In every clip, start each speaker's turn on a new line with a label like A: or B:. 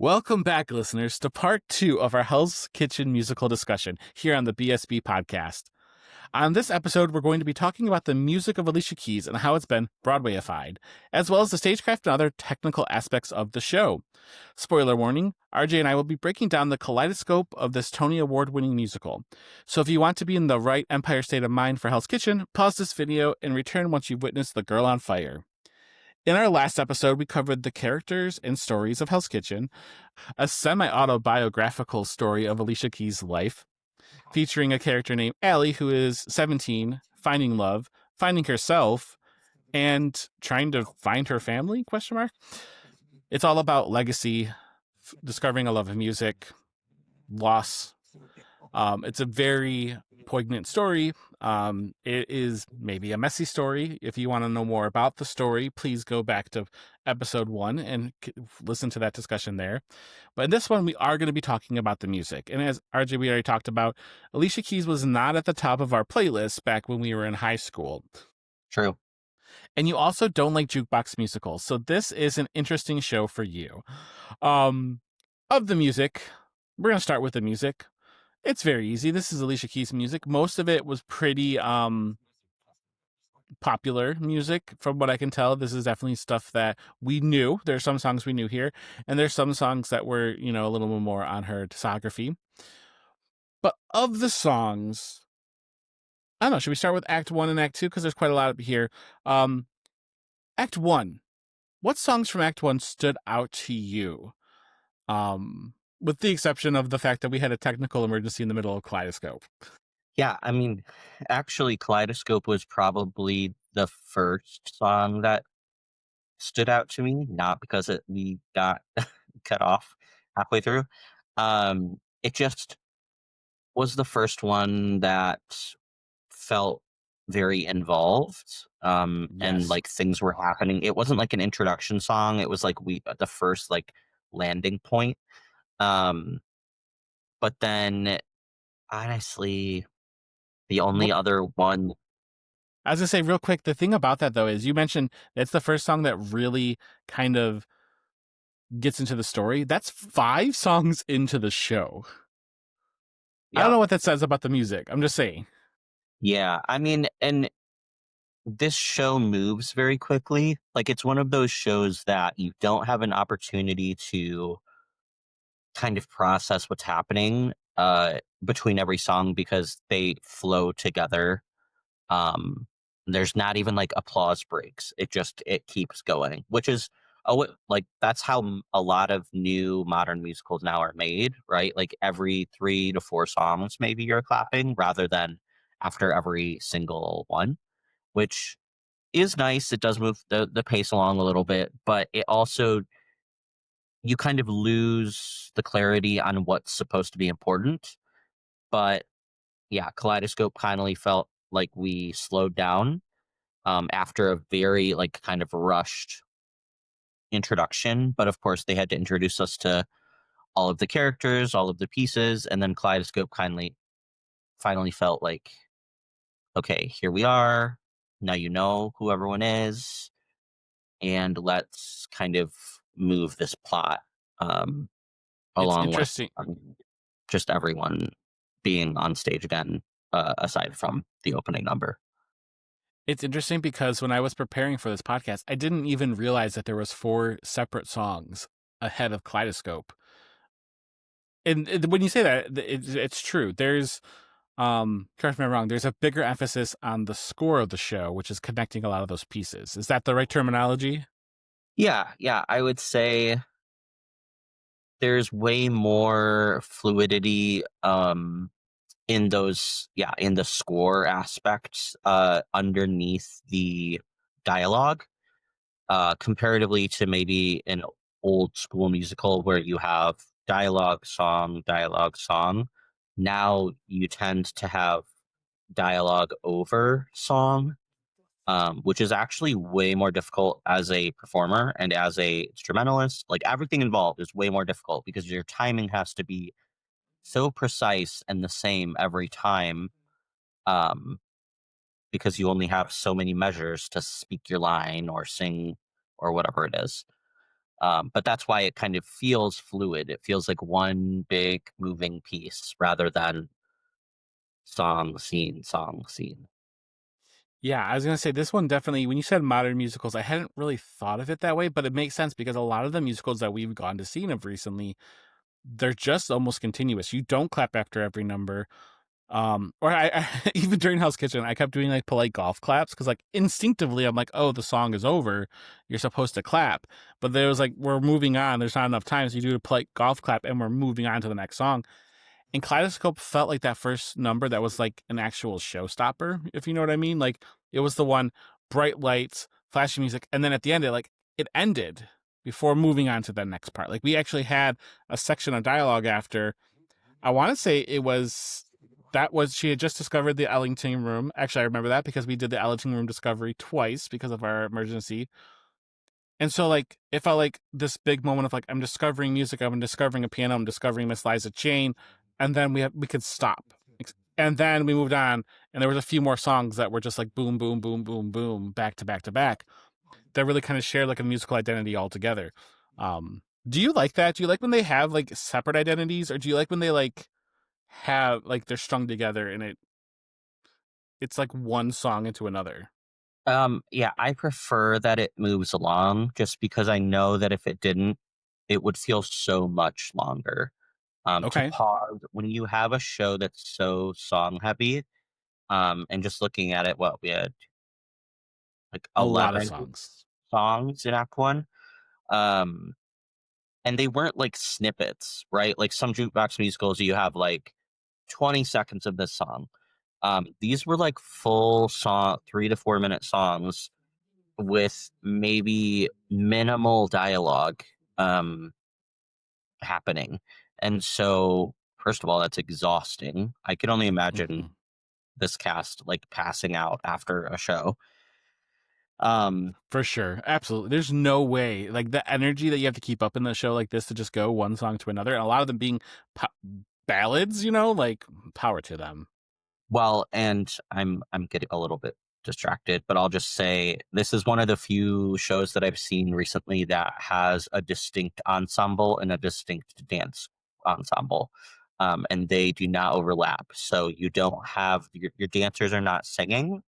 A: Welcome back, listeners, to part 2 of our Hell's Kitchen musical discussion here on the BSB podcast. On this episode, we're going to be talking about the music of Alicia Keys and how it's been Broadwayified, as well as the stagecraft and other technical aspects of the show. Spoiler warning, RJ and I will be breaking down the kaleidoscope of this Tony Award-winning musical. So if you want to be in the right Empire state of mind for Hell's Kitchen, pause this video and return once you've witnessed The Girl on Fire. In our last episode, we covered the characters and stories of Hell's Kitchen, a semi-autobiographical story of Alicia Keys' life, featuring a character named Allie, who is 17, finding love, finding herself, and trying to find her family, ? It's all about legacy, discovering a love of music, loss. It's a very poignant story. It is maybe a messy story. If you want to know more about the story, please go back to episode 1 and listen to that discussion there. But in this one, we are going to be talking about the music. And as RJ, we already talked about, Alicia Keys was not at the top of our playlist back when we were in high school.
B: True.
A: And you also don't like jukebox musicals. So this is an interesting show for you. Of the music, we're going to start with the music. It's very easy. This is Alicia Keys music. Most of it was pretty popular music, from what I can tell. This is definitely stuff that we knew. There's some songs we knew here, and there's some songs that were, a little bit more on her discography. But of the songs, I don't know, should we start with Act 1 and Act 2? Because there's quite a lot up here. Act 1. What songs from Act 1 stood out to you? With the exception of the fact that we had a technical emergency in the middle of Kaleidoscope.
B: Yeah, I mean, actually, Kaleidoscope was probably the first song that stood out to me, not because we got cut off halfway through. It just was the first one that felt very involved, and
A: Yes.
B: like things were happening. It wasn't like an introduction song. It was like the first like landing point. But then honestly, the only other one.
A: I was going to say real quick, the thing about that, though, is you mentioned it's the first song that really kind of gets into the story. That's 5 songs into the show. I don't know what that says about the music. I'm just saying.
B: Yeah, I mean, and this show moves very quickly. Like, it's one of those shows that you don't have an opportunity to kind of process what's happening between every song because they flow together. There's not even like applause breaks. It keeps going, which is like that's how a lot of new modern musicals now are made, right? Like every 3 to 4 songs, maybe you're clapping rather than after every single one, which is nice. It does move the pace along a little bit, but it also, you kind of lose the clarity on what's supposed to be important. But yeah, Kaleidoscope kindly felt like we slowed down after a very like kind of rushed introduction. But of course, they had to introduce us to all of the characters, all of the pieces, and then Kaleidoscope finally felt like, okay, here we are. Now you know who everyone is, and let's kind of move this plot
A: It's
B: along with
A: interesting.
B: just everyone being on stage again, aside from the opening number.
A: It's interesting because when I was preparing for this podcast, I didn't even realize that there was 4 separate songs ahead of Kaleidoscope. And when you say that, it's true. There's, correct me if I'm wrong, there's a bigger emphasis on the score of the show, which is connecting a lot of those pieces. Is that the right terminology?
B: Yeah, I would say there's way more fluidity in the score aspects underneath the dialogue, comparatively to maybe an old school musical where you have dialogue song, dialogue song. Now you tend to have dialogue over song, which is actually way more difficult as a performer and as a instrumentalist. Like everything involved is way more difficult because your timing has to be so precise and the same every time, um, because you only have so many measures to speak your line or sing or whatever it is. But that's why it kind of feels fluid. It feels like one big moving piece rather than song, scene, song, scene.
A: Yeah, I was gonna say this one definitely. When you said modern musicals, I hadn't really thought of it that way, but it makes sense because a lot of the musicals that we've gone to see of recently, they're just almost continuous. You don't clap after every number. Or I even during Hell's Kitchen, I kept doing like polite golf claps because like instinctively I'm like, oh, the song is over. You're supposed to clap. But there was like, we're moving on. There's not enough time. So you do a polite golf clap and we're moving on to the next song. And Kaleidoscope felt like that first number that was like an actual showstopper, if you know what I mean. Like it was the one, bright lights, flashy music, and then at the end it ended before moving on to the next part. Like we actually had a section of dialogue after. I want to say she had just discovered the Ellington room. Actually, I remember that because we did the Ellington room discovery twice because of our emergency. And so like it felt like this big moment of like I'm discovering music, I'm discovering a piano, I'm discovering Miss Liza Jane, and then we could stop. And then we moved on, and there was a few more songs that were just like boom, boom, boom, boom, boom, back to back to back. That really kind of shared like a musical identity altogether. Do you like that? Do you like when they have like separate identities, or do you like when they like have like they're strung together and it's like one song into another?
B: Yeah, I prefer that it moves along just because I know that if it didn't, it would feel so much longer. To
A: Okay,
B: pause when you have a show that's so song heavy, and just looking at it, what we had like
A: a lot of
B: 11
A: songs.
B: songs in Act One, um, and they weren't like snippets, right? Like some jukebox musicals, you have like 20 seconds of this song. These were like full song, 3 to 4 minute songs with maybe minimal dialogue happening. And so, first of all, that's exhausting. I can only imagine
A: Hmm.
B: this cast like passing out after a show. Um,
A: For sure, absolutely. There's no way like the energy that you have to keep up in the show like this to just go one song to another, and a lot of them being po- ballads. Like power to them.
B: well, and I'm getting a little bit distracted, but I'll just say this is one of the few shows that I've seen recently that has a distinct ensemble and a distinct dance ensemble. And they do not overlap. So you don't have your dancers are not singing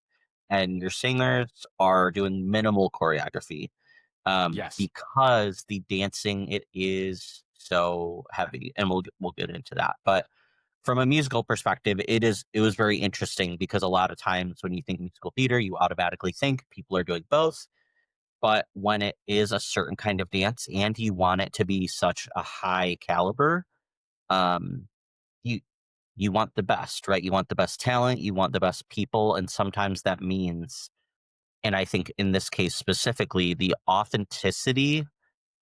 B: and your singers are doing minimal choreography,
A: Yes.
B: because the dancing it is so heavy, and we'll get into that. But from a musical perspective, it was very interesting because a lot of times when you think musical theater, you automatically think people are doing both. But when it is a certain kind of dance and you want it to be such a high caliber, um, you you want the best, right? You want the best talent, you want the best people, and sometimes that means, and I think in this case specifically, the authenticity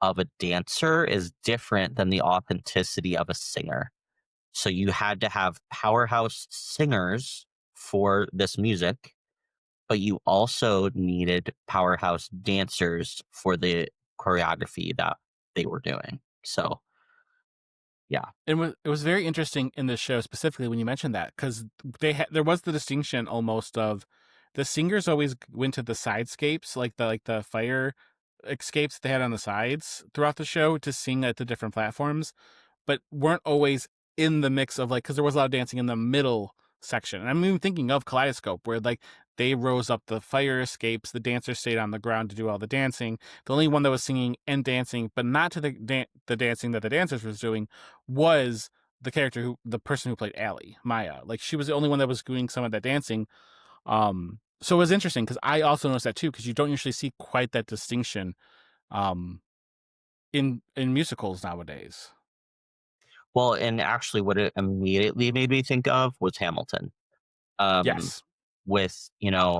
B: of a dancer is different than the authenticity of a singer. So you had to have powerhouse singers for this music, but you also needed powerhouse dancers for the choreography that they were doing. So, yeah.
A: It was very interesting in this show specifically when you mentioned that because there was the distinction almost of the singers always went to the sidescapes like the fire escapes they had on the sides throughout the show to sing at the different platforms, but weren't always in the mix of like because there was a lot of dancing in the middle section. And I'm even thinking of Kaleidoscope where like they rose up the fire escapes, the dancers stayed on the ground to do all the dancing. The only one that was singing and dancing, but not to the dancing that the dancers was doing, was the person who played Allie, Maya. Like she was the only one that was doing some of that dancing. So it was interesting because I also noticed that too because you don't usually see quite that distinction um, in musicals nowadays.
B: Well, and actually, what it immediately made me think of was Hamilton. Um,
A: Yes.
B: with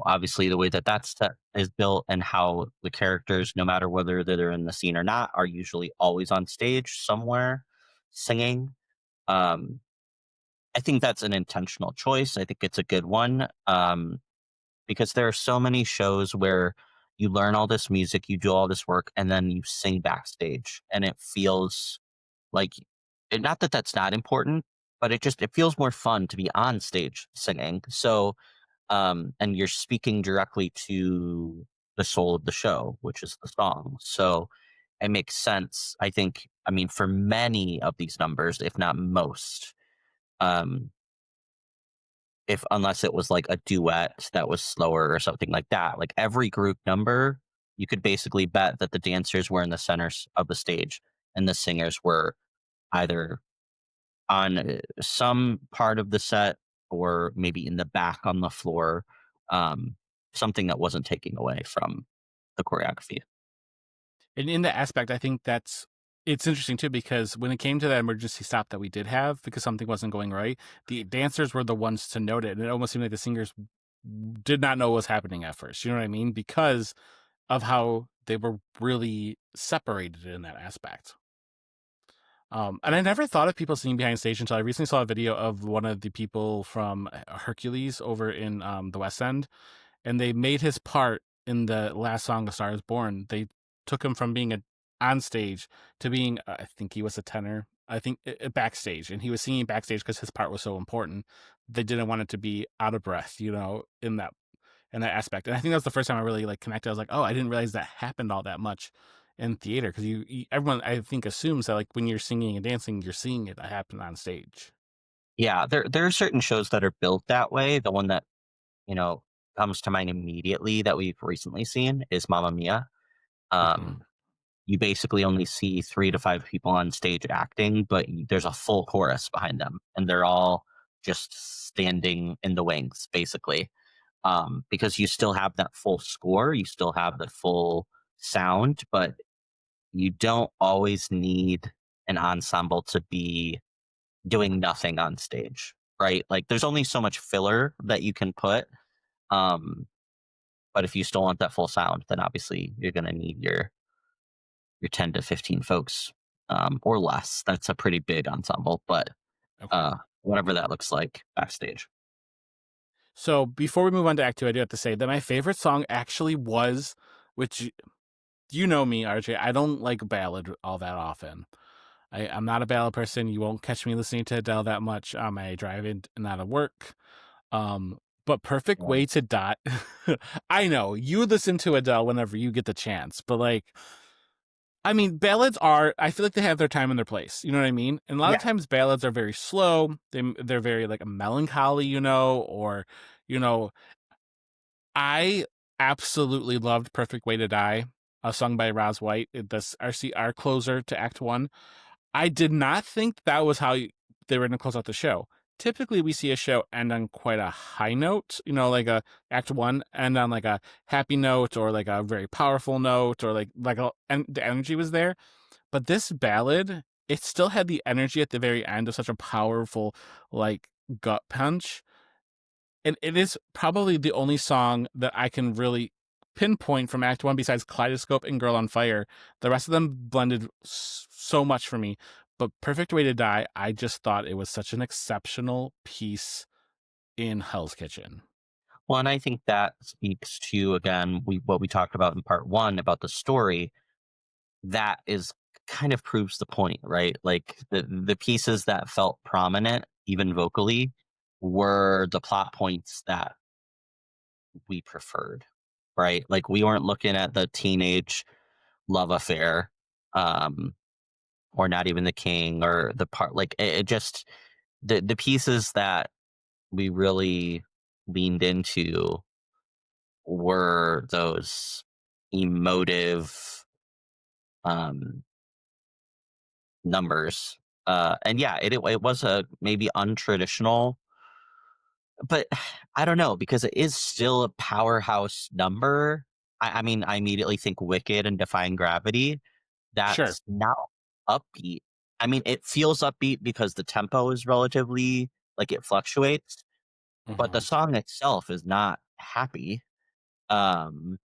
B: obviously the way that set is built and how the characters, no matter whether they're in the scene or not, are usually always on stage somewhere singing. Um, I think that's an intentional choice. I think it's a good one, because there are so many shows where you learn all this music, you do all this work, and then you sing backstage, and it feels like, and not that that's not important, but it feels more fun to be on stage singing. So, and you're speaking directly to the soul of the show, which is the song. So it makes sense. I think, I mean, for many of these numbers, if not most, um, if unless it was like a duet that was slower or something like that, like every group number, you could basically bet that the dancers were in the centers of the stage and the singers were either on some part of the set or maybe in the back on the floor, um, something that wasn't taking away from the choreography.
A: And in that aspect, I think it's interesting too, because when it came to that emergency stop that we did have because something wasn't going right, the dancers were the ones to note it. And it almost seemed like the singers did not know what was happening at first. You know what I mean? Because of how they were really separated in that aspect. And I never thought of people singing behind stage until I recently saw a video of one of the people from Hercules over in the West End, and they made his part in the last song, "A Star Is Born." They took him from being on stage to being, I think he was a tenor. I think backstage, and he was singing backstage because his part was so important. They didn't want it to be out of breath, in that aspect. And I think that was the first time I really like connected. I was like, oh, I didn't realize that happened all that much in theater because everyone I think assumes that like when you're singing and dancing, you're seeing it happen on stage.
B: Yeah, there are certain shows that are built that way. The one that, you know, comes to mind immediately that we've recently seen is Mamma Mia.
A: Hmm.
B: Um, you basically only see 3 to 5 people on stage acting, but there's a full chorus behind them, and they're all just standing in the wings, basically. Because you still have that full score, you still have the full sound, but you don't always need an ensemble to be doing nothing on stage, right? Like, there's only so much filler that you can put. Um, but if you still want that full sound, then obviously you're going to need your 10 to 15 folks, or less. That's a pretty big ensemble, but
A: Okay.
B: uh, whatever that looks like backstage.
A: So before we move on to Act Two, I do have to say that my favorite song actually was, which you know me, RJ. I don't like ballad all that often. I'm not a ballad person. You won't catch me listening to Adele that much on my drive in and out of work. Um, but Perfect
B: Right.
A: Way to Die. I know you listen to Adele whenever you get the chance, but like, I mean, ballads are. I feel like they have their time and their place. You know what I mean? And a lot of
B: Yeah.
A: times, ballads are very slow. They're very like melancholy, or you know, I absolutely loved Perfect Way to Die, sung by Roz White. This our closer to Act One. I did not think that was how they were going to close out the show. Typically, we see a show end on quite a high note, like a Act One end on like a happy note or like a very powerful note or and the energy was there. But this ballad, it still had the energy at the very end of such a powerful like gut punch, and it is probably the only song that I can really pinpoint from Act One besides Kaleidoscope and Girl on Fire. The rest of them blended so much for me. But Perfect Way to Die, I just thought it was such an exceptional piece in Hell's Kitchen.
B: Well, and I think that speaks to, again, what we talked about in part one about the story. That is kind of proves the point, right? Like the pieces that felt prominent, even vocally, were the plot points that we preferred, right? Like we weren't looking at the teenage love affair, um, or not even the king or the part. Like it just the pieces that we really leaned into were those emotive, um, numbers. And yeah, it was a maybe untraditional, but I don't know because it is still a powerhouse number. I mean, I immediately think Wicked and Defying Gravity.
A: Sure.
B: That's not upbeat. I mean, it feels upbeat because the tempo is relatively like it fluctuates, but the
A: Hmm.
B: song itself is not happy. Um,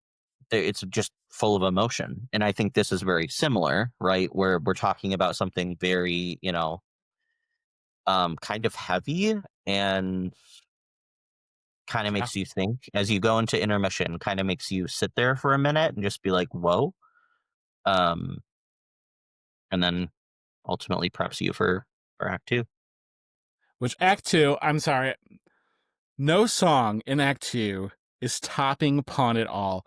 B: it's just full of emotion, and I think this is very similar, right? Where we're talking about something very, kind of heavy and kind of
A: Yeah.
B: makes you think as you go into intermission. Kind of makes you sit there for a minute and just be like, "Whoa," um, and then ultimately preps you for Act Two.
A: Which Act Two, I'm sorry, no song in Act Two is topping upon it all.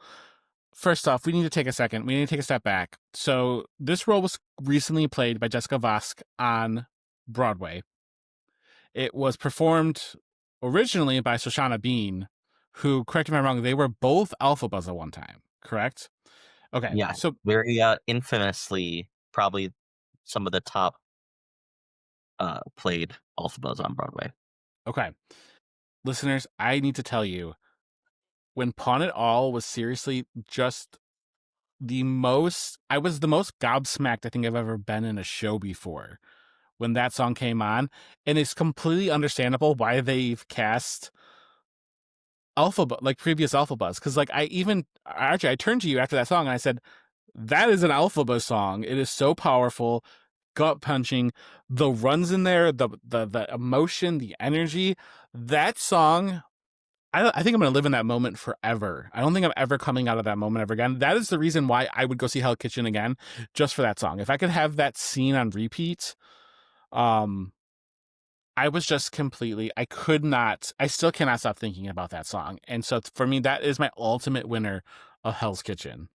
A: first off, we need to take a second. We need to take a step back. So this role was recently played by Jessica Vosk on Broadway. It was performed originally by Shoshana Bean, who, correct me if I'm wrong, they were both Alphabas at one time, correct? Okay,
B: Yeah,
A: so
B: very infamously, probably some of the top played Alphabas on Broadway.
A: okay, listeners, I need to tell you, when Pawn It All was seriously just I was the most gobsmacked I think I've ever been in a show before when that song came on, and it's completely understandable why they've cast previous Alphabas, because like I turned to you after that song and I said, that is an Alphaba song. It is so powerful, gut punching. The runs in there, the emotion, the energy. That song, I think I'm going to live in that moment forever. I don't think I'm ever coming out of that moment ever again. That is the reason why I would go see Hell Kitchen again, just for that song. If I could have that scene on repeat, I was just I still cannot stop thinking about that song. And so for me, that is my ultimate winner of Hell's Kitchen.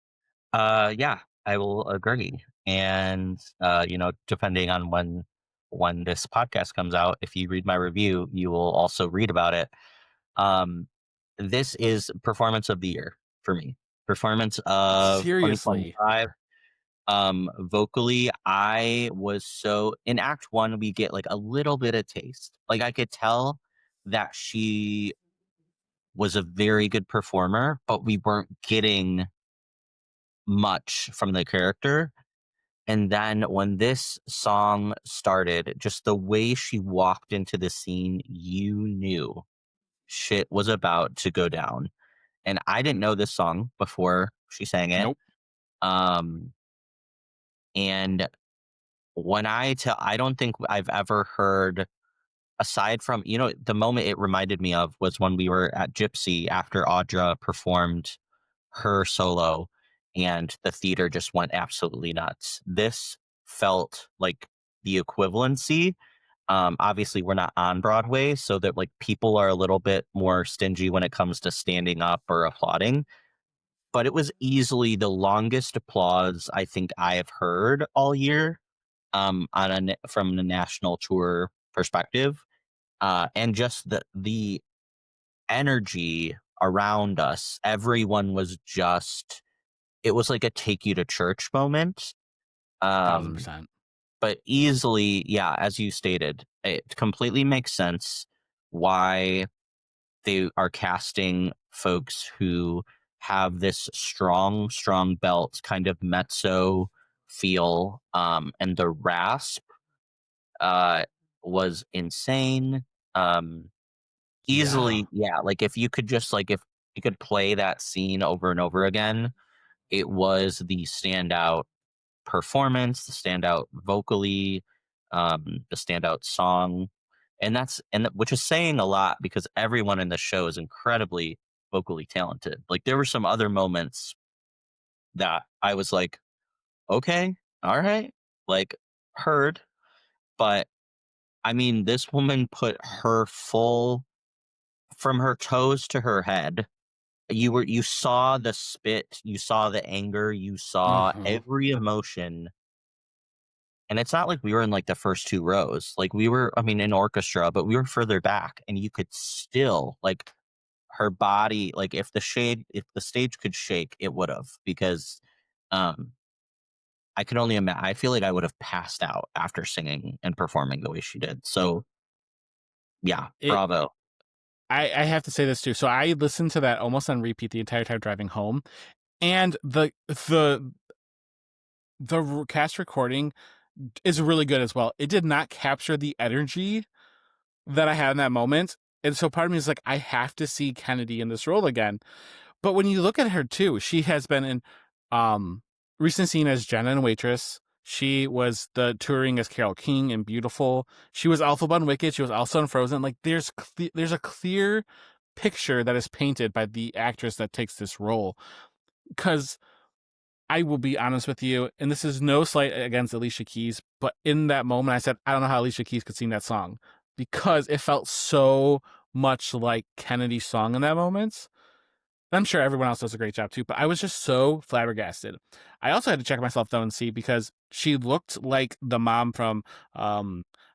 B: Yeah, I will agree. And depending on when this podcast comes out, if you read my review, you will also read about it. Um, this is performance of the year for me. Performance of
A: Seriously.
B: 2025. Vocally, I was so in act one, we get like a little bit of taste. Like I could tell that she was a very good performer, but we weren't getting much from the character. And then when this song started, just the way she walked into the scene, you knew shit was about to go down. And I didn't know this song before she sang it.
A: Nope.
B: Um, and I don't think I've ever heard, aside from, the moment it reminded me of was when we were at Gypsy after Audra performed her solo and the theater just went absolutely nuts. This felt like the equivalency. Obviously we're not on Broadway, so that like people are a little bit more stingy when it comes to standing up or applauding. But it was easily the longest applause I think I have heard all year, from the national tour perspective, and just the energy around us. Everyone was just, it was like a take you to church moment. Um,
A: 1,000%.
B: but easily, yeah, as you stated, it completely makes sense why they are casting folks who have this strong belt kind of mezzo feel, and the rasp uh, was insane. Um,
A: Yeah.
B: Easily, yeah. Like if you could just like if you could play that scene over and over again, it was the standout performance, the standout vocally, the standout song, which is saying a lot because everyone in the show is incredibly vocally talented. Like there were some other moments that I was like, okay, all right, like heard, but I mean, this woman put her full from her toes to her head. You saw the spit, you saw the anger, you saw
A: Mhm.
B: every emotion. And it's not like we were in like the first two rows. Like we were, I mean, in orchestra, but we were further back and you could still like her body, like if the stage could shake, it would have, because um I could only imagine. I feel like I would have passed out after singing and performing the way she did. So yeah,
A: It
B: bravo.
A: I have to say this too. So I listened to that almost on repeat the entire time driving home, and the cast recording is really good as well. It did not capture the energy that I had in that moment. And so part of me is like, I have to see Kennedy in this role again. But when you look at her too, she has been in recent scene as Jenna and Waitress. She was the touring as Carole King in Beautiful. She was Elphaba in Wicked. She was also in Frozen. Like there's a clear picture that is painted by the actress that takes this role. Because I will be honest with you, and this is no slight against Alicia Keys, but in that moment I said, I don't know how Alicia Keys could sing that song, because it felt so much like Kennedy's song in that moment. I'm sure everyone else does a great job too, but I was just so flabbergasted. I also had to check myself though and see because she looked like the mom from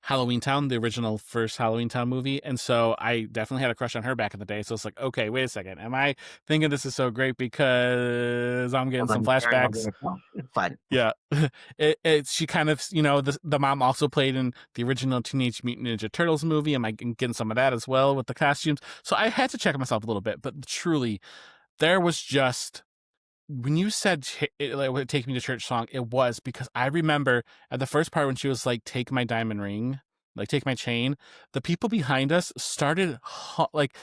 A: Halloween Town, the original first Halloween Town movie, and so I definitely had a crush on her back in the day. So it's like, okay, wait a second, am I thinking this is so great because I'm getting some flashbacks?
B: It's fine.
A: Yeah, she kind of, the mom also played in the original Teenage Mutant Ninja Turtles movie. Am I getting some of that as well with the costumes? So I had to check myself a little bit, but truly, there was just when you said like, "Take Me to Church" song, it was because I remember at the first part when she was like, "Take my diamond ring." Like take my chain. The people behind us started like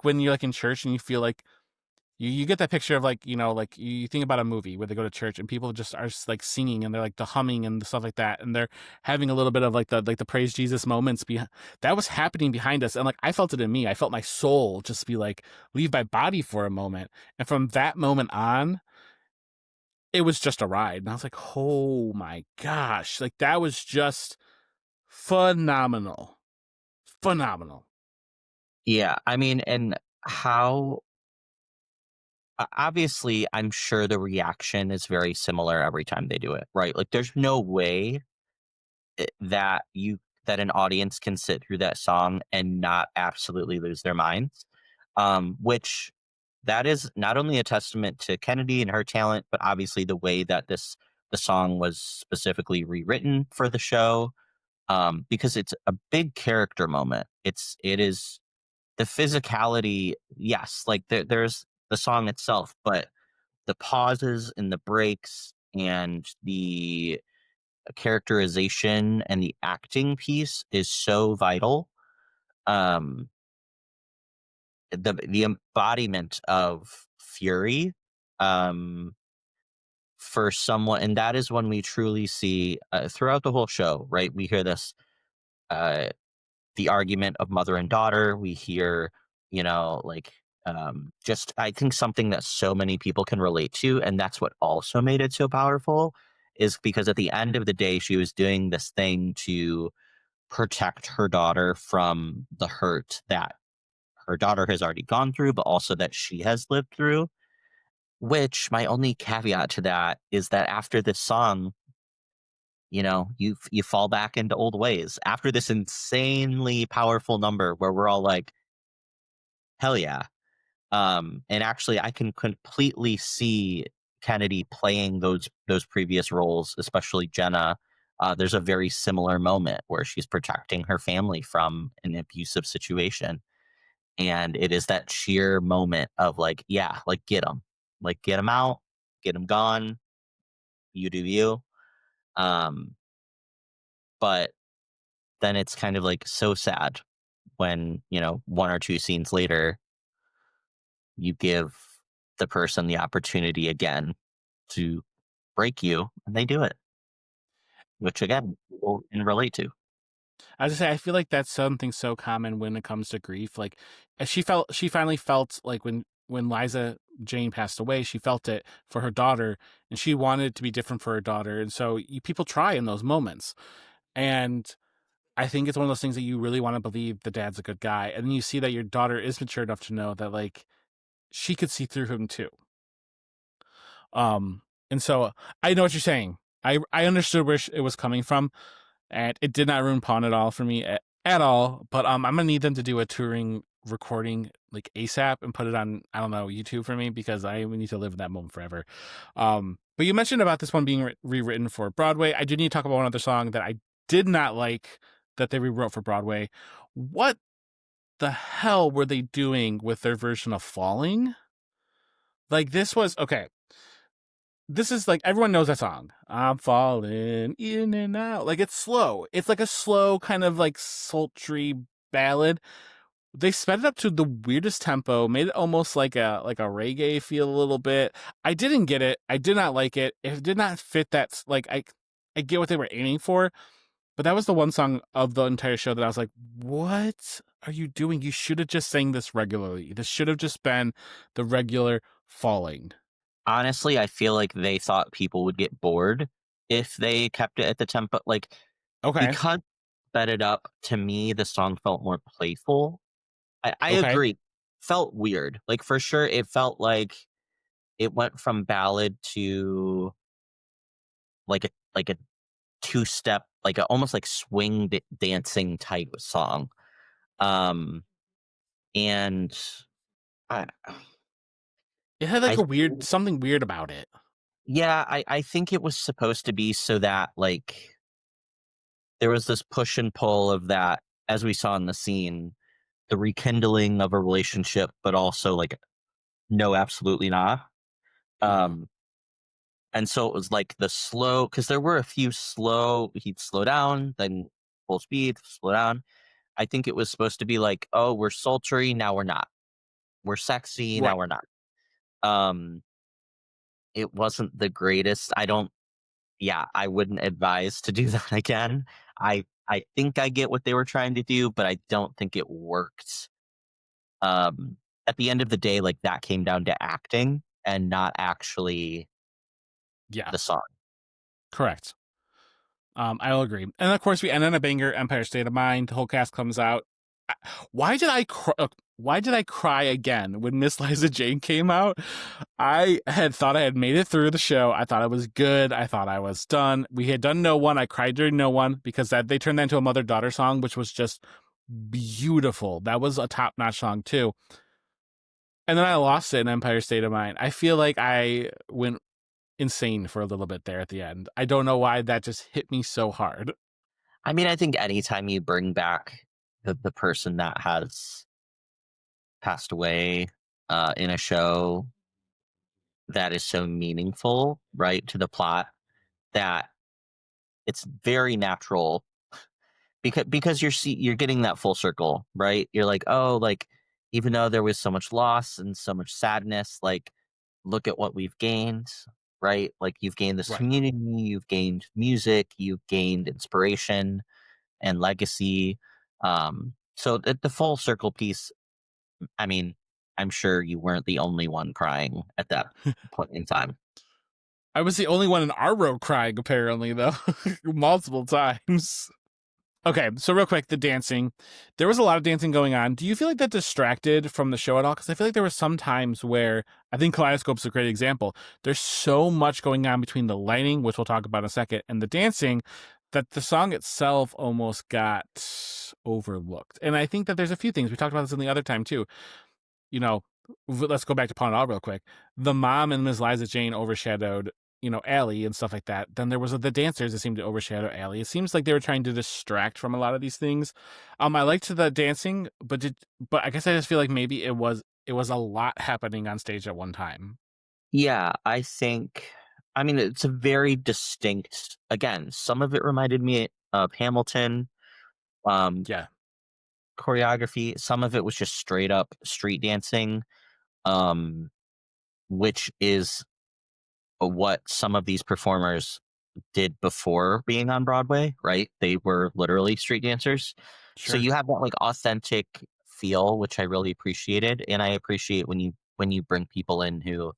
A: when you're like in church and you feel like you get that picture of like like you think about a movie where they go to church and people just are like singing and they're like the humming and stuff like that and they're having a little bit of like the praise Jesus moments behind that was happening behind us and like I felt it in me. I felt my soul just be like leave my body for a moment, and from that moment on it was just a ride, and I was like, oh my gosh, like that was just phenomenal, phenomenal.
B: Yeah, I mean, and how obviously, I'm sure the reaction is very similar every time they do it, right? Like, there's no way that an audience can sit through that song and not absolutely lose their minds. Which that is not only a testament to Kennedy and her talent, but obviously the way that the song was specifically rewritten for the show. Because it's a big character moment. It is the physicality, yes, like there's the song itself, but the pauses and the breaks and the characterization and the acting piece is so vital. Um, the embodiment of fury, um, for someone, and that is when we truly see throughout the whole show. Right, we hear this. Uh, the argument of mother and daughter. We hear, like just I think something that so many people can relate to, and that's what also made it so powerful, is because at the end of the day, she was doing this thing to protect her daughter from the hurt that her daughter has already gone through, but also that she has lived through. Which my only caveat to that is that after this song, you fall back into old ways after this insanely powerful number where we're all like, hell yeah. And actually I can completely see Kennedy playing those previous roles, especially Jenna. There's a very similar moment where she's protecting her family from an abusive situation. And it is that sheer moment of like, yeah, like get them out, get them gone, you do you. Um, but then it's kind of like so sad when, one or two scenes later, you give the person the opportunity again to break you and they do it, which again, people can relate to.
A: As I say, I feel like that's something so common when it comes to grief. Like, she finally felt like when Liza Jane passed away, she felt it for her daughter, and she wanted it to be different for her daughter. And so people try in those moments, and I think it's one of those things that you really want to believe the dad's a good guy, and then you see that your daughter is mature enough to know that like she could see through him too. And so I know what you're saying. I understood where it was coming from, and it did not ruin Pawn at all for me at all. But I'm gonna need them to do a touring recording like ASAP and put it on, I don't know, YouTube for me, because I need to live in that moment forever. But you mentioned about this one being rewritten for Broadway. I do need to talk about one other song that I did not like that they rewrote for Broadway. What the hell were they doing with their version of Falling? Like this was okay. This is like everyone knows that song. I'm falling in and out. Like it's slow. It's like a slow kind of like sultry ballad. They sped it up to the weirdest tempo, made it almost like a reggae feel a little bit. I didn't get it. I did not like it. It did not fit that like I get what they were aiming for, but that was the one song of the entire show that I was like, "What are you doing? You should have just sang this regularly. This should have just been the regular Falling."
B: Honestly, I feel like they thought people would get bored if they kept it at the tempo. Like,
A: Okay.
B: because sped it up, to me, the song felt more playful. I
A: Okay.
B: agree. felt weird. Like, for sure, it felt like it went from ballad to like a two-step, like a almost like swing dancing type song. Um, and I
A: It had like
B: I
A: a weird something weird about it.
B: yeah, I think it was supposed to be so that, like, there was this push and pull of that, as we saw in the scene, the rekindling of a relationship, but also, like, no, absolutely not.
A: Mm-hmm.
B: Um, and so it was like the slow, because there were a few he'd slow down, then full speed, slow down. I think it was supposed to be like, oh, we're sultry, now we're not. We're sexy, now
A: Right.
B: we're not. Um, it wasn't the greatest. I don't Yeah, I wouldn't advise to do that again. I think I get what they were trying to do, but I don't think it worked. Um, at the end of the day, like, that came down to acting and not actually
A: Yeah.
B: the song.
A: Correct. I'll agree. And of course, we end on a banger, Empire State of Mind. The whole cast comes out. I- Why did I cry? Why did I cry again when Miss Liza Jane came out? I had thought I had made it through the show. I thought I was good. I thought I was done. We had done No One. I cried during No One because that they turned that into a mother-daughter song, which was just beautiful. That was a top-notch song too. And then I lost it in Empire State of Mind. I feel like I went insane for a little bit there at the end. I don't know why that just hit me so hard.
B: I mean, I think anytime you bring back the person that has passed away in a show that is so meaningful, right, to the plot, that it's very natural, because you're getting that full circle, right? You're like, oh, like, even though there was so much loss and so much sadness, like, look at what we've gained, right? Like, you've gained this
A: Right.
B: community, you've gained music, you've gained inspiration and legacy. So the full circle piece, I mean, I'm sure you weren't the only one crying at that point in time.
A: I was the only one in our row crying, apparently, though, multiple times. Okay, so real quick, the dancing. There was a lot of dancing going on. Do you feel like that distracted from the show at all? Because I feel like there were some times where I think Kaleidoscope's a great example. There's so much going on between the lighting, which we'll talk about in a second, and the dancing that the song itself almost got overlooked. And I think that there's a few things. We talked about this in the other time, too. You know, let's go back to Pawn It All real quick. The mom and Ms. Liza Jane overshadowed, Allie and stuff like that. Then there was the dancers that seemed to overshadow Allie. It seems like they were trying to distract from a lot of these things. I liked the dancing, but I guess I just feel like maybe it was a lot happening on stage at one time.
B: Yeah, I mean, it's a very distinct, again, some of it reminded me of Hamilton, um,
A: Yeah,
B: choreography. Some of it was just straight up street dancing, um, which is what some of these performers did before being on Broadway, right? They were literally street dancers. So
A: sure.
B: you have that, like, authentic feel, which I really appreciated. And I appreciate when you bring people in who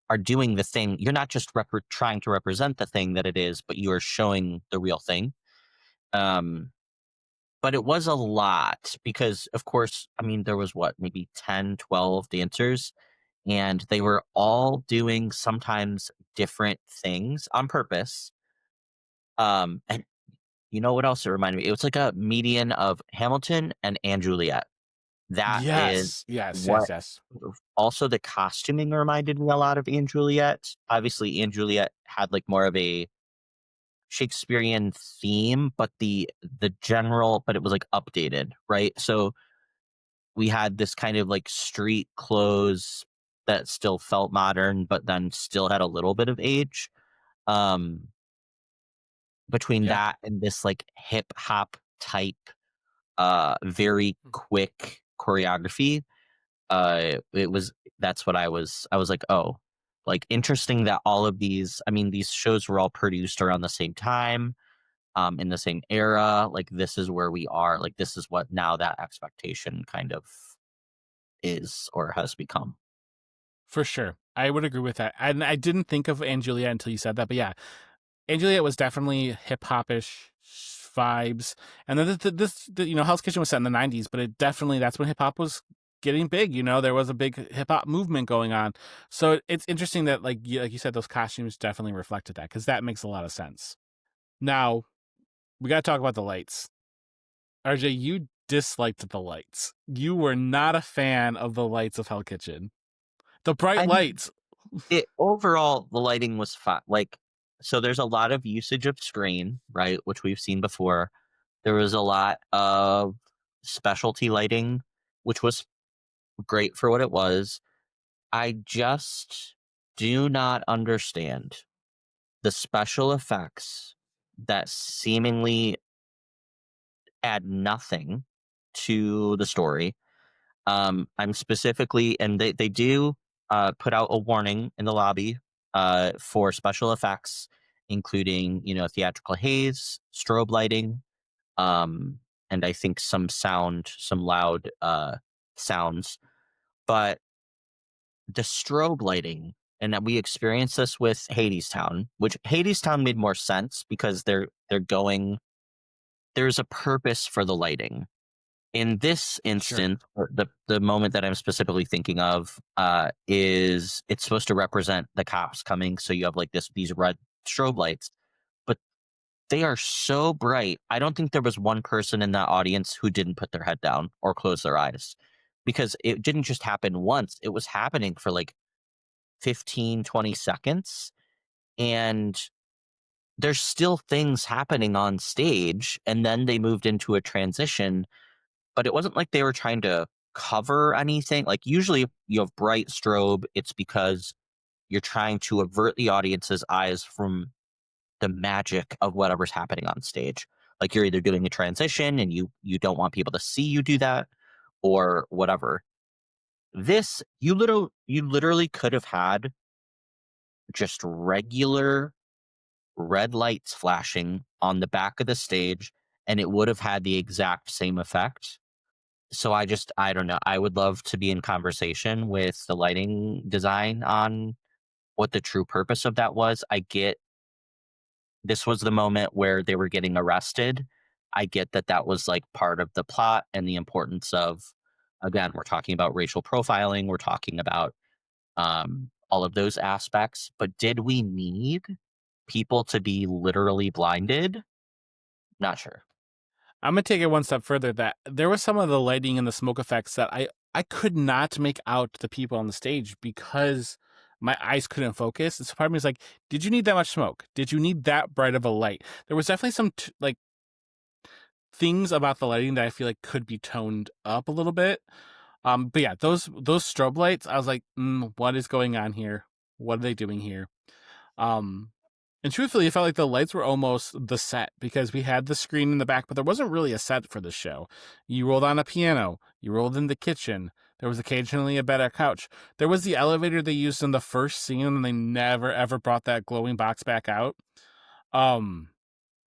B: are doing the thing. You're not just trying to represent the thing that it is, but you are showing the real thing. Um, but it was a lot because, of course, I mean, there was what, maybe 10, 12 dancers, and they were all doing sometimes different things on purpose. And you know what else it reminded me? It was like a median of Hamilton and Juliet. That is
A: Yes, yes, yes,
B: what.
A: yes.
B: Also, the costuming reminded me a lot of and Juliet. Obviously, and Juliet had, like, more of a Shakespearean theme, but but it was, like, updated, right? So we had this kind of, like, street clothes that still felt modern, but then still had a little bit of age. Um, between
A: Yeah,
B: that and this, like, hip hop type, very quick choreography, it was that's what I was like, oh, like, interesting that all of these, I mean, these shows were all produced around the same time, in the same era. Like, this is where we are. Like, this is what now that expectation kind of is or has become.
A: for sure. I would agree with that. And I didn't think of Angelia until you said that, but yeah, and Juliet was definitely hip hop-ish vibes. And then Hell's Kitchen was set in the '90s, but it definitely that's when hip hop was getting big. There was a big hip hop movement going on. So it's interesting that, like you said, those costumes definitely reflected that, because that makes a lot of sense. Now, we got to talk about the lights. RJ, you disliked the lights. You were not a fan of the lights of Hell Kitchen. The bright
B: I
A: lights.
B: overall, the lighting was fine. Like, so there's a lot of usage of screen, right, which we've seen before. There was a lot of specialty lighting, which was great for what it was. I just do not understand the special effects that seemingly add nothing to the story. I'm specifically, and they do put out a warning in the lobby for special effects, including theatrical haze, strobe lighting, um, and I think some loud sounds. But the strobe lighting, and that we experienced this with Hadestown, which Hadestown made more sense because they're going. There's a purpose for the lighting. In this
A: Sure.
B: instance, or the moment that I'm specifically thinking of, is it's supposed to represent the cops coming. So you have like these red strobe lights, but they are so bright. I don't think there was one person in that audience who didn't put their head down or close their eyes, because it didn't just happen once. It was happening for like 15, 20 seconds. And there's still things happening on stage. And then they moved into a transition, but it wasn't like they were trying to cover anything. Like, usually if you have bright strobe, it's because you're trying to avert the audience's eyes from the magic of whatever's happening on stage. Like, you're either doing a transition and you don't want people to see you do that, or whatever. This, you literally could have had just regular red lights flashing on the back of the stage, and it would have had the exact same effect. So I don't know. I would love to be in conversation with the lighting design on what the true purpose of that was. I get this was the moment where they were getting arrested. I get that that was like part of the plot and the importance of, again, we're talking about racial profiling. We're talking about all of those aspects. But did we need people to be literally blinded? Not sure.
A: I'm gonna take it one step further. That there was some of the lighting and the smoke effects that I could not make out the people on the stage because my eyes couldn't focus. And so part of me is like, did you need that much smoke? Did you need that bright of a light? There was definitely some like things about the lighting that I feel like could be toned up a little bit. But yeah, those strobe lights, I was like, what is going on here? What are they doing here? Um, and truthfully, it felt like the lights were almost the set, because we had the screen in the back, but there wasn't really a set for the show. You rolled on a piano, you rolled in the kitchen. There was occasionally a bed or couch. There was the elevator they used in the first scene, and they never ever brought that glowing box back out. Um,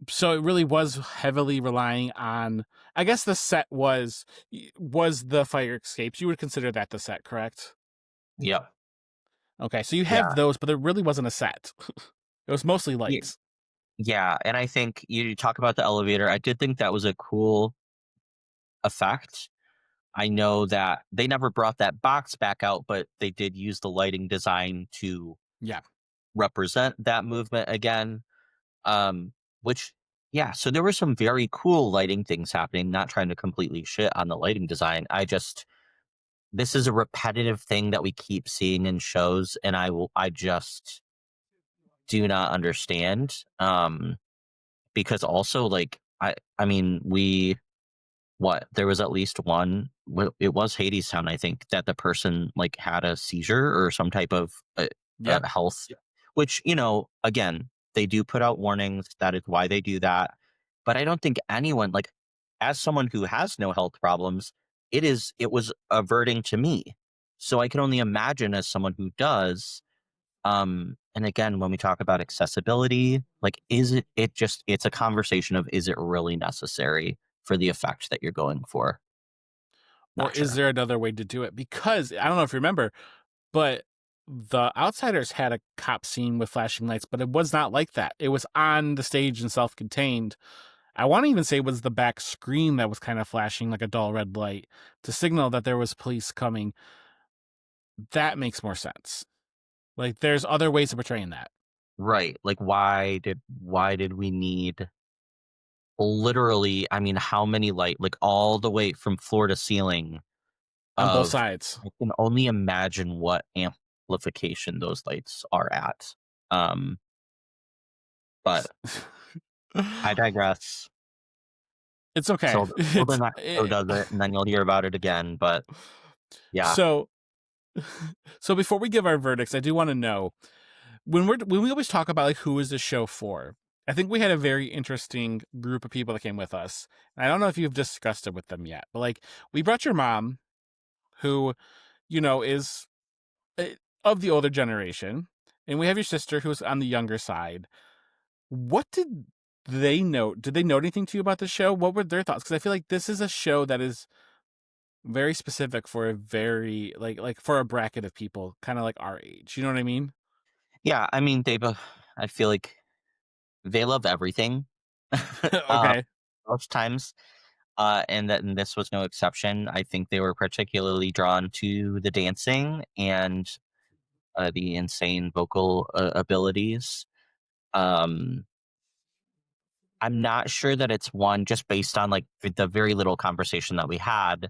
A: so it really was heavily relying on. I guess the set was the fire escapes. You would consider that the set, correct?
B: Yep.
A: Okay, so you have
B: Yeah.
A: those, but there really wasn't a set. It was mostly lights.
B: Yeah, and I think you talk about the elevator. I did think that was a cool effect. I know that they never brought that box back out, but they did use the lighting design to
A: Yeah.
B: represent that movement again. Um, which, yeah, so there were some very cool lighting things happening. Not trying to completely shit on the lighting design. This is a repetitive thing that we keep seeing in shows, and I just do not understand. Because also, like, I mean, there was at least one, it was Hadestown, I think, that the person like had a seizure or some type of
A: Yep.
B: health. Yeah. Which, again, they do put out warnings. That is why they do that. But I don't think anyone, like, as someone who has no health problems, it was averting to me. So I can only imagine as someone who does. And again, when we talk about accessibility, like, it's a conversation of, is it really necessary for the effect that you're going for?
A: Or
B: Not
A: is
B: sure.
A: there another way to do it? Because I don't know if you remember, but the Outsiders had a cop scene with flashing lights, but it was not like that. It was on the stage and self-contained. I want to even say it was the back screen that was kind of flashing like a dull red light to signal that there was police coming. That makes more sense. Like there's other ways of portraying that
B: Right. Like why did we need literally, I mean, how many light, like all the way from floor to ceiling
A: on both
B: of,
A: sides.
B: I can only imagine what amplification those lights are at. Um, but I digress.
A: It's okay.
B: Till the next show does it, and then you'll hear about it again. But yeah,
A: So so before we give our verdicts, I do want to know when we always talk about like who is the show for. I think we had a very interesting group of people that came with us. And I don't know if you've discussed it with them yet, but like we brought your mom, who is uh, of the older generation, and we have your sister who's on the younger side. What did they know? Did they know anything to you about the show? What were their thoughts? Because I feel like this is a show that is very specific for a very like for a bracket of people, kind of like our age. You know what I mean?
B: yeah. I mean, they both. I feel like they love everything. uh,
A: Okay.
B: Most times, and this was no exception. I think they were particularly drawn to the dancing and the insane vocal abilities. Um, I'm not sure that it's one just based on like the very little conversation that we had,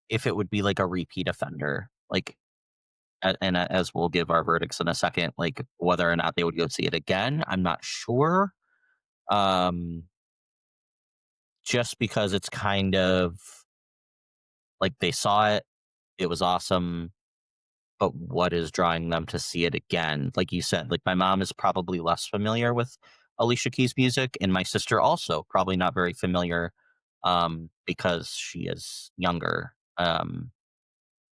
B: if it would be like a repeat offender, like, and as we'll give our verdicts in a second, like whether or not they would go see it again, I'm not sure. Um, just because it's kind of like they saw it, it was awesome, but what is drawing them to see it again? Like you said, like my mom is probably less familiar with Alicia Keys music, and my sister also probably not very familiar, because she is younger.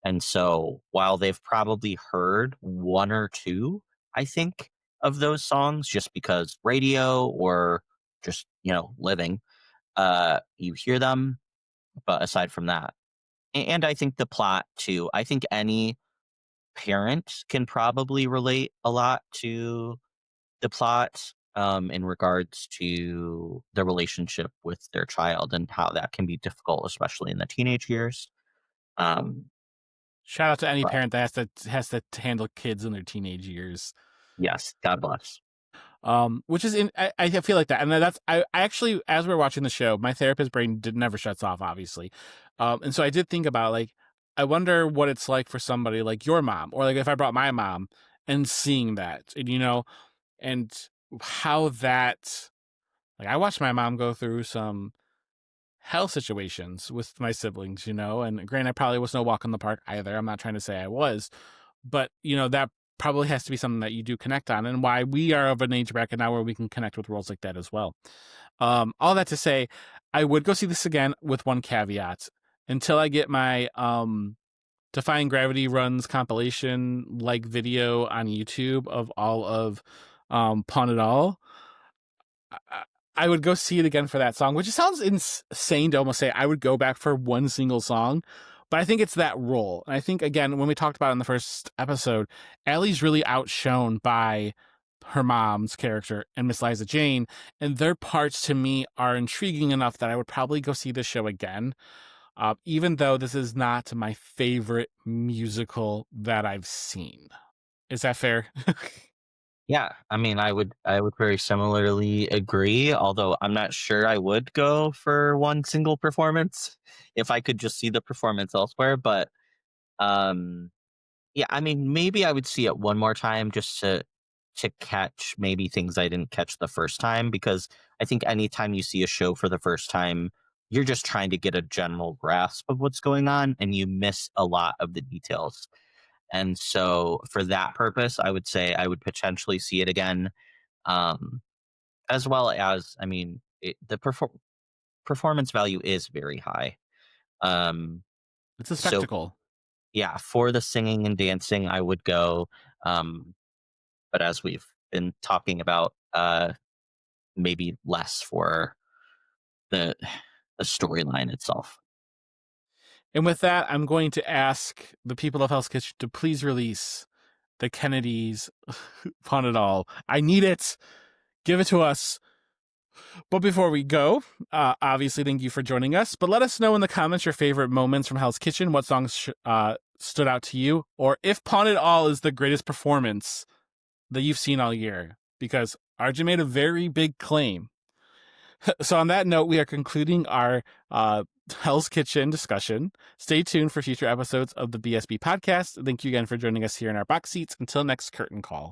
B: And so while they've probably heard one or two, I think, of those songs just because radio or just, living, you hear them. But aside from that, and I think the plot too, I think any parent can probably relate a lot to the plot, in regards to the relationship with their child and how that can be difficult, especially in the teenage years. Um,
A: Shout out to any
B: but
A: parent that has to handle kids in their teenage years.
B: yes, God bless.
A: Which is I feel like that, and that's I actually, as we are watching the show, my therapist brain never shuts off, obviously, and so I did think about like I wonder what it's like for somebody like your mom, or like if I brought my mom and seeing that, and and how that, like I watched my mom go through some hell situations with my siblings, and granted, I probably was no walk in the park either. I'm not trying to say I was, but that probably has to be something that you do connect on, and why we are of an age bracket now where we can connect with roles like that as well. All that to say, I would go see this again with one caveat: until I get my Defying Gravity runs compilation like video on YouTube of all of Pawn It All. I, I would go see it again for that song, which sounds insane to almost say I would go back for one single song. But I think it's that role. And I think, again, when we talked about it in the first episode, Allie's really outshone by her mom's character and Miss Liza Jane. And their parts to me are intriguing enough that I would probably go see the show again, even though this is not my favorite musical that I've seen. Is that fair?
B: Yeah, I mean, I would very similarly agree, although I'm not sure I would go for one single performance if I could just see the performance elsewhere. But um, yeah, I mean, maybe I would see it one more time just to catch maybe things I didn't catch the first time, because I think anytime you see a show for the first time, you're just trying to get a general grasp of what's going on and you miss a lot of the details. And so for that purpose, I would say I would potentially see it again. Um, as well as, I mean, the performance value is very high. Um,
A: It's a
B: so
A: spectacle.
B: yeah, for the singing and dancing, I would go. Um, but as we've been talking about, maybe less for the the storyline itself.
A: And with that, I'm going to ask the people of Hell's Kitchen to please release the Kennedys Pawn It All. I need it. Give it to us. But before we go, obviously, thank you for joining us. But let us know in the comments your favorite moments from Hell's Kitchen, what songs stood out to you, or if Pawn It All is the greatest performance that you've seen all year, because RJ made a very big claim. So on that note, we are concluding our Hell's Kitchen discussion. Stay tuned for future episodes of the BSB podcast. Thank you again for joining us here in our box seats. Until next curtain call.